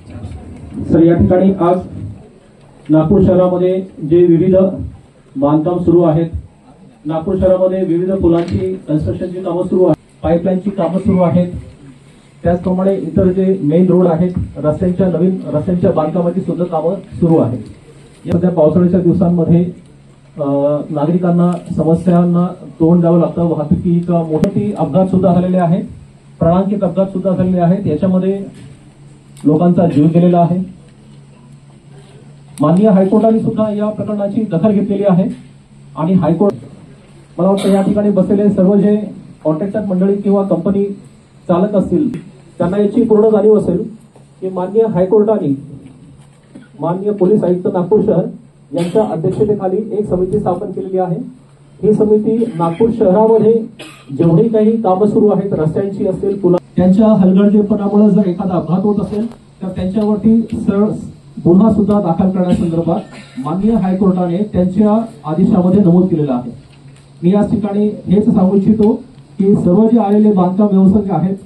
Sir, या ठिकाणी आज नागपूर शहरामध्ये जे विविध बांधकाम सुरू आहेत, नागपूर शहरामध्ये विविध पुलांची कन्स्ट्रक्शनची कामं सुरू आहेत, पाईपलाईनची कामं सुरू आहेत, त्याचप्रमाणे इतर जे मेन रोड आहेत, नवीन रस्त्यांच्या बांधकामाची सुद्धा कामं सुरू आहेत. सध्या पावसाळ्याच्या दिवसांमध्ये नागरिकांना समस्यांना तोंड द्यावं लागतं. वाहतुकीचा मोठे अपघात सुद्धा झालेले आहेत, प्राणांकित अपघात सुद्धा झालेले आहेत. याच्यामध्ये लोकांचा जीव गेलेला आहे. माननीय हायकोर्टाने सुद्धा या प्रकरणाची दखल घेतलेली आहे आणि हायकोर्ट, मला वाटतं या ठिकाणी बसलेले सर्व जे कॉन्ट्रॅक्टर मंडळी किंवा कंपनी चालक असतील त्यांना याची पूर्ण जाणीव असेल की माननीय हायकोर्टाने माननीय पोलीस आयुक्त नागपूर शहर यांच्या अध्यक्षतेखाली एक समिती स्थापन केलेली आहे. ही समिती नागपूर शहरामध्ये जेवढी काही कामं सुरू आहेत, रस्त्यांची असतील, पुला, त्यांच्या हलगर्जीपणामुळे जर एखादा अपघात होत असेल तर त्यांच्यावरती गुन्हा सुद्धा दाखल करण्यासंदर्भात माननीय हायकोर्टाने त्यांच्या आदेशामध्ये नमूद केलेलं आहे. मी याच ठिकाणी हेच सांगू इच्छितो की सर्व जे आलेले बांधकाम व्यावसायिक आहेत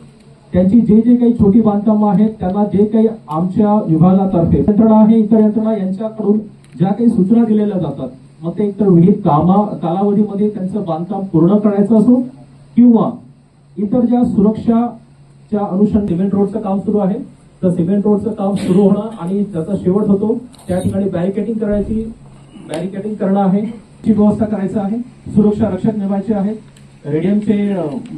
त्यांची जे काही छोटी बांधकामं आहेत त्यांना जे काही आमच्या विभागातर्फे यंत्रणा आहे, इतर यंत्रणा यांच्याकडून ज्या काही सूचना दिलेल्या जातात, मग ते इतर विहित कालावधीमध्ये त्यांचं बांधकाम पूर्ण करायचं असो किंवा इतर ज्या सुरक्षाच्या अनुषंगाने सिमेंट रोडचं काम सुरू आहे तर सिमेंट रोडचं काम सुरू होणं आणि त्याचा शेवट होतो त्या ठिकाणी बॅरिकेडिंग करणं आहे, ची व्यवस्था करायचं आहे, सुरक्षा रक्षक नेमायचे आहेत, रेडियमचे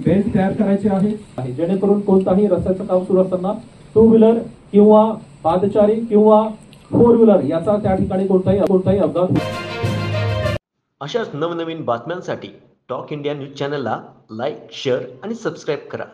बेल्ट तयार करायचे आहे जेणेकरून कोणताही रस्त्याचं काम सुरू असताना टू व्हीलर किंवा पादचारी किंवा फोर व्हीलर याचा त्या ठिकाणी कोणताही अपघात. अशाच नवनवीन बातम्यांसाठी टॉक इंडिया न्यूज चॅनलला लाईक, शेअर आणि सबस्क्राईब करा.